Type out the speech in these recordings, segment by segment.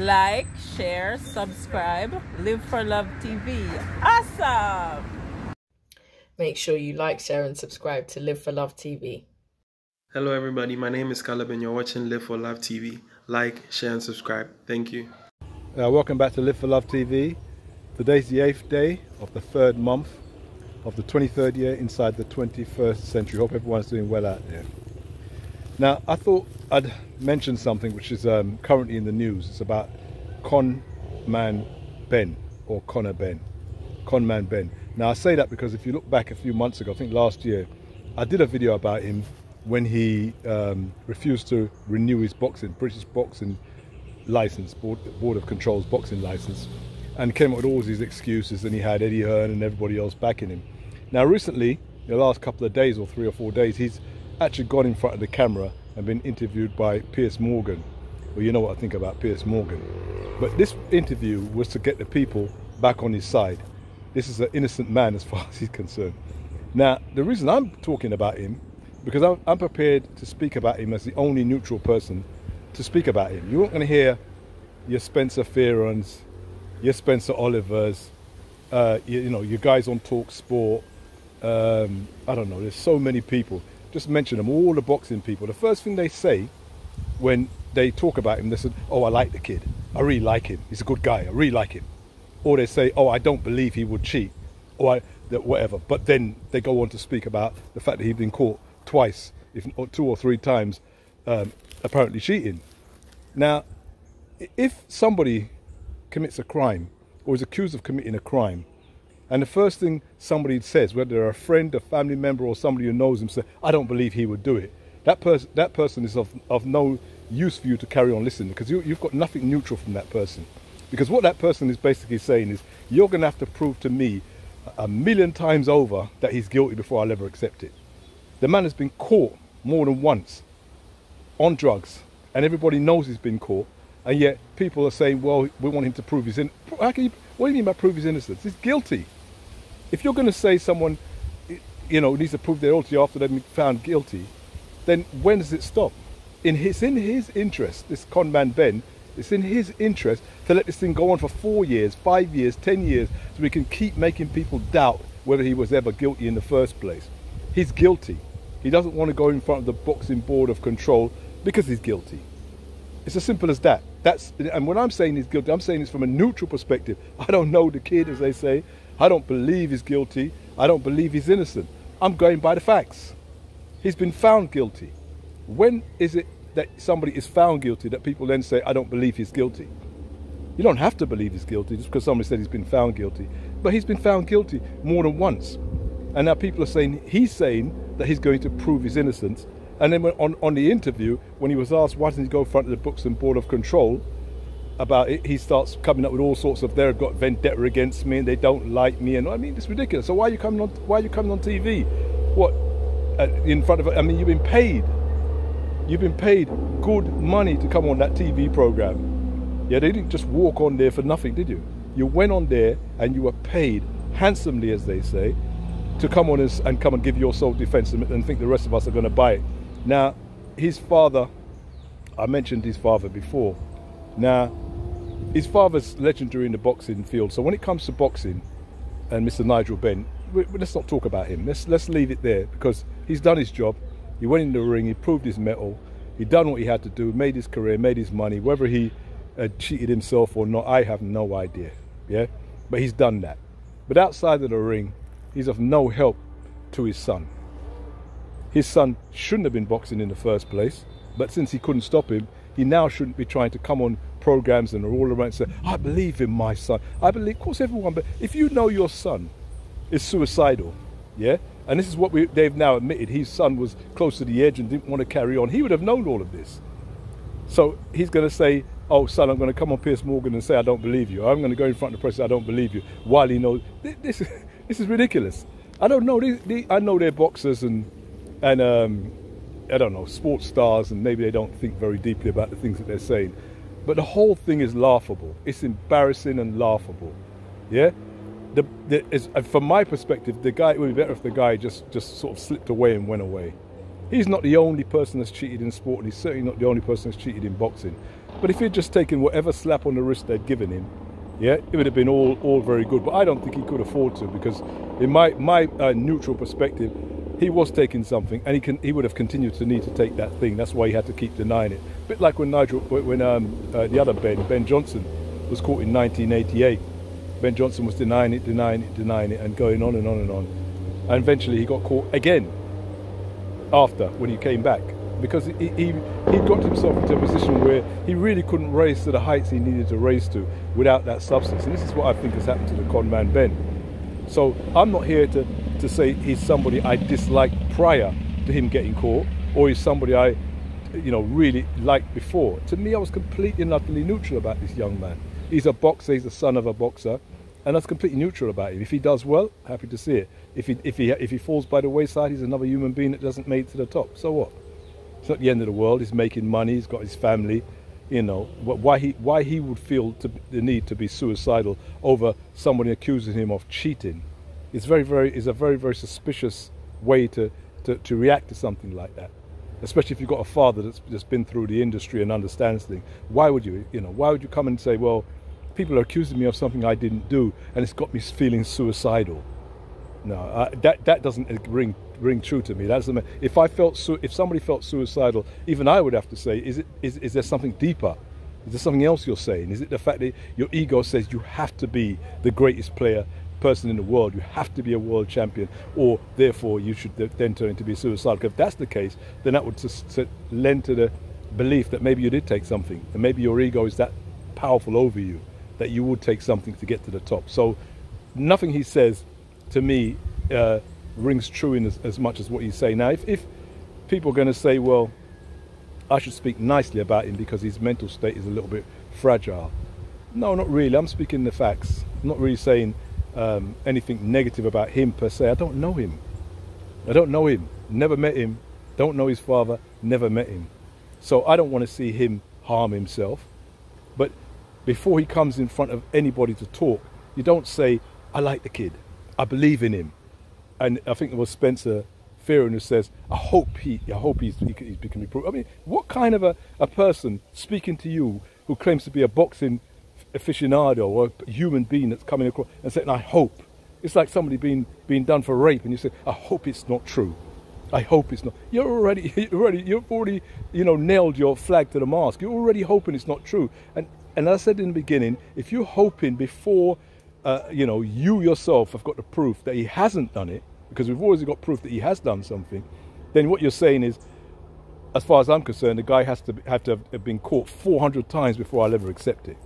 like, share, subscribe. Live for Love TV. Awesome! Make sure you like, share and subscribe to Live for Love TV. Hello everybody, my name is Caleb and you're watching Live for Love TV. Like, share and subscribe. Thank you. Welcome back to Live for Love TV. Today's the 8th day of the 3rd month of the 23rd year inside the 21st century. Hope everyone's doing well out there. Now, I thought I'd mention something which is currently in the news. It's about Conor Ben, or Conor Ben. Conman Ben. Now, I say that because if you look back a few months ago, I think last year, I did a video about him when he refused to renew his British boxing license, Board of Control's boxing license, and came up with all these excuses, and he had Eddie Hearn and everybody else backing him. Now recently, in the last couple of days or 3 or 4 days, he's actually gone in front of the camera and been interviewed by Piers Morgan. Well, you know what I think about Piers Morgan. But this interview was to get the people back on his side. This is an innocent man as far as he's concerned. Now, the reason I'm talking about him, because I'm prepared to speak about him as the only neutral person to speak about him. You're not going to hear your Spencer Fearons, your Spencer Olivers, you know, your guys on Talk Sport. I don't know, there's so many people. Just mention them, all the boxing people. The first thing they say when they talk about him, they say, oh, I like the kid. I really like him. He's a good guy. I really like him. Or they say, oh, I don't believe he would cheat, or whatever. But then they go on to speak about the fact that he's been caught twice, if not 2 or 3 times, apparently cheating. Now, if somebody commits a crime or is accused of committing a crime, and the first thing somebody says, whether they're a friend, a family member, or somebody who knows him, say, I don't believe he would do it, that person is of no use for you to carry on listening, because you've got nothing neutral from that person. Because what that person is basically saying is, you're going to have to prove to me 1,000,000 times over that he's guilty before I'll ever accept it. The man has been caught more than once on drugs, and everybody knows he's been caught, and yet people are saying, well, we want him to prove his innocence. What do you mean by prove his innocence? He's guilty. If you're going to say someone, you know, needs to prove their guilty after they've been found guilty, then when does it stop? It's in his interest, this Conman Ben, it's in his interest to let this thing go on for 4 years, 5 years, 10 years, so we can keep making people doubt whether he was ever guilty in the first place. He's guilty. He doesn't want to go in front of the Boxing Board of Control because he's guilty. It's as simple as that. And when I'm saying he's guilty, I'm saying it's from a neutral perspective. I don't know the kid, as they say. I don't believe he's guilty. I don't believe he's innocent. I'm going by the facts. He's been found guilty. When is it that somebody is found guilty that people then say, I don't believe he's guilty? You don't have to believe he's guilty just because somebody said he's been found guilty. But he's been found guilty more than once. And now people are saying, he's saying that he's going to prove his innocence. And then on the interview, when he was asked why doesn't he go in front of the Boxing Board of Control about it, he starts coming up with all sorts of, they've got vendetta against me and they don't like me, and I mean, it's ridiculous. So why are you coming on TV? What, in front of, I mean, you've been paid good money to come on that TV program. Yeah, they didn't just walk on there for nothing, did you? You went on there and you were paid handsomely, as they say, to come on and come and give your sole defense and think the rest of us are going to buy it. Now, his father, I mentioned his father before. Now, his father's legendary in the boxing field. So when it comes to boxing and Mr. Nigel Benn, let's not talk about him. Let's leave it there, because he's done his job. He went in the ring, he proved his mettle, he done what he had to do, made his career, made his money. Whether he cheated himself or not, I have no idea. Yeah, but he's done that. But outside of the ring, he's of no help to his son. His son shouldn't have been boxing in the first place, but since he couldn't stop him, he now shouldn't be trying to come on programs and all around and say, I believe in my son. I believe, of course everyone, but if you know your son is suicidal, yeah, and this is what they've now admitted, his son was close to the edge and didn't want to carry on, he would have known all of this. So he's going to say, oh son, I'm going to come on Piers Morgan and say I don't believe you. I'm going to go in front of the press and say I don't believe you, while he knows, this is ridiculous. I don't know, I know they're boxers and I don't know, sports stars, and maybe they don't think very deeply about the things that they're saying. But the whole thing is laughable. It's embarrassing and laughable. Yeah? From my perspective, it would be better if the guy just sort of slipped away and went away. He's not the only person that's cheated in sport, and he's certainly not the only person that's cheated in boxing. But if he'd just taken whatever slap on the wrist they'd given him, yeah, it would have been all very good. But I don't think he could afford to, because in my neutral perspective, he was taking something, and he would have continued to need to take that thing. That's why he had to keep denying it. A bit like when the other Ben Johnson was caught in 1988. Ben Johnson was denying it, and going on and on and on. And eventually he got caught again after, when he came back, because he got himself into a position where he really couldn't raise to the heights he needed to raise to without that substance. And this is what I think has happened to the con man Ben. So I'm not here to say he's somebody I disliked prior to him getting caught, or he's somebody I really liked before. To me, I was completely and utterly neutral about this young man. He's a boxer, he's the son of a boxer, and that's completely neutral about him. If he does well, happy to see it. If he falls by the wayside, he's another human being that doesn't make it to the top. So what? It's not the end of the world. He's making money, he's got his family, why he would feel the need to be suicidal over somebody accusing him of cheating is a very suspicious way to react to something like that, especially if you've got a father that's been through the industry and understands things. Why would you come and say, well, people are accusing me of something I didn't do and it's got me feeling suicidal? No, that doesn't ring true to me. If somebody felt suicidal, even I would have to say, is there something deeper? Is there something else you're saying? Is it the fact that your ego says you have to be the greatest person in the world, you have to be a world champion, or therefore you should then turn into be suicidal? If that's the case, then that would lend to the belief that maybe you did take something, and maybe your ego is that powerful over you that you would take something to get to the top. So nothing he says to me rings true in as much as what you say. Now, if people are going to say, well, I should speak nicely about him because his mental state is a little bit fragile. No, not really. I'm speaking the facts. I'm not really saying anything negative about him per se. I don't know him. Never met him. Don't know his father. Never met him. So I don't want to see him harm himself. But before he comes in front of anybody to talk, you don't say, I like the kid, I believe in him. And I think it was Spencer Fearon who says, I hope he can be proved. I mean, what kind of a person speaking to you who claims to be a boxing aficionado or a human being that's coming across and saying, I hope? It's like somebody being done for rape and you say, I hope it's not true. I hope it's not. You've already nailed your flag to the mast. You're already hoping it's not true. And as I said in the beginning, if you're hoping before you yourself have got the proof that he hasn't done it, because we've always got proof that he has done something, then what you're saying is, as far as I'm concerned, the guy have to have been caught 400 times before I'll ever accept it.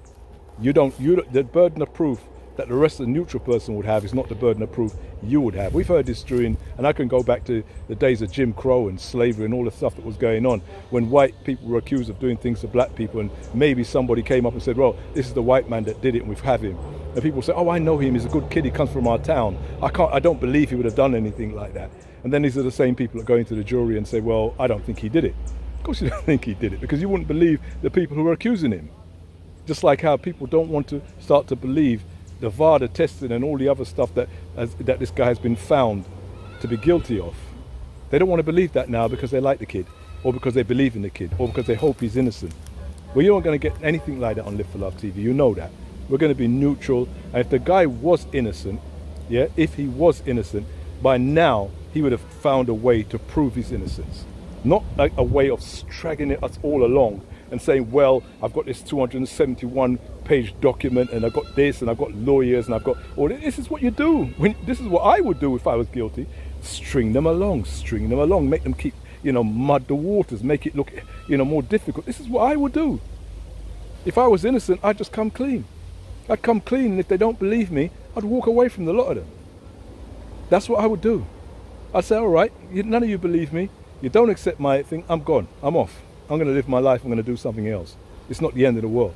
The burden of proof that the rest of the neutral person would have is not the burden of proof you would have. We've heard this and I can go back to the days of Jim Crow and slavery and all the stuff that was going on, when white people were accused of doing things to black people, and maybe somebody came up and said, well, this is the white man that did it and we've had him. And people say, oh, I know him, he's a good kid, he comes from our town. I don't believe he would have done anything like that. And then these are the same people that go into the jury and say, well, I don't think he did it. Of course you don't think he did it, because you wouldn't believe the people who are accusing him. Just like how people don't want to start to believe the VADA testing and all the other stuff that this guy has been found to be guilty of. They don't want to believe that now because they like the kid, or because they believe in the kid, or because they hope he's innocent. Well, you're not going to get anything like that on Live for Love TV. You know that. We're going to be neutral. And if the guy was innocent, yeah, if he was innocent, by now he would have found a way to prove his innocence. Not like a way of dragging us all along and saying, well, I've got this 271-page document and I've got this and I've got lawyers and I've got all this. This is what you do. This is what I would do if I was guilty. String them along, make them keep, mud the waters, make it look, more difficult. This is what I would do. If I was innocent, I'd just come clean. I'd come clean, and if they don't believe me, I'd walk away from the lot of them. That's what I would do. I'd say, all right, none of you believe me. You don't accept my thing, I'm gone. I'm off. I'm going to live my life. I'm going to do something else. It's not the end of the world.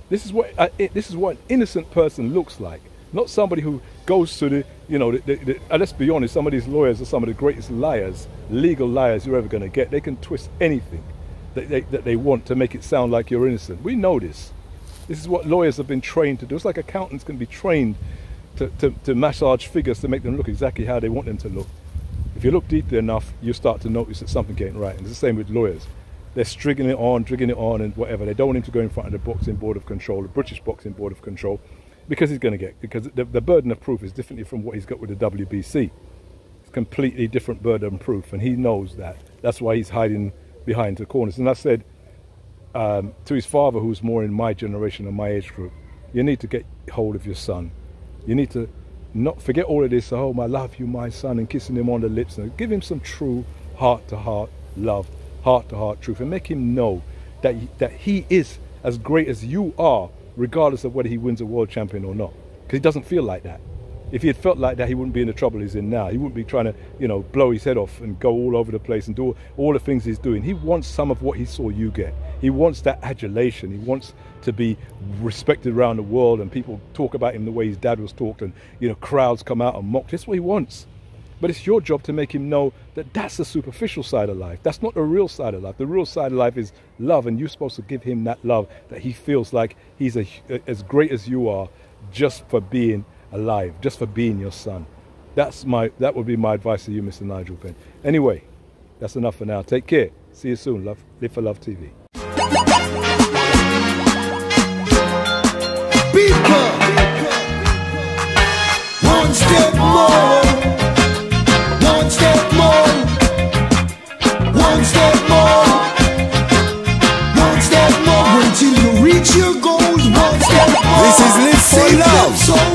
This is what an innocent person looks like. Not somebody who goes to the let's be honest, some of these lawyers are some of the greatest liars, legal liars you're ever going to get. They can twist anything that they want to make it sound like you're innocent. We know this. This is what lawyers have been trained to do. It's like accountants can be trained to massage figures to make them look exactly how they want them to look. If you look deeply enough, you start to notice that something ain't right. And it's the same with lawyers. they're strigging it on and whatever. They don't want him to go in front of the boxing board of control, the British boxing board of control, because he's going to get, because the burden of proof is differently from what he's got with the WBC. It's completely different burden of proof, and he knows that. That's why he's hiding behind the corners. And I said to his father, who's more in my generation and my age group, you need to get hold of your son. You need to not forget all of this, oh, I love you, my son, and kissing him on the lips, and give him some true heart-to-heart love, heart-to-heart truth, and make him know that he is as great as you are, regardless of whether he wins a world champion or not. Because he doesn't feel like that. If he had felt like that, he wouldn't be in the trouble he's in now. He wouldn't be trying to, you know, blow his head off and go all over the place and do all the things he's doing. He wants some of what he saw you get. He wants that adulation. He wants to be respected around the world, and people talk about him the way his dad was talked, and, you know, crowds come out and mock. That's what he wants. But it's your job to make him know that that's the superficial side of life. That's not the real side of life. The real side of life is love, and you're supposed to give him that love, that he feels like he's as great as you are, just for being alive, just for being your son. That would be my advice to you, Mr. Nigel Benn. Anyway, that's enough for now. Take care. See you soon. Live for Love TV. One step more. One step more. One step more. One step more. Until you reach your goals. One step more. This is Live for Love.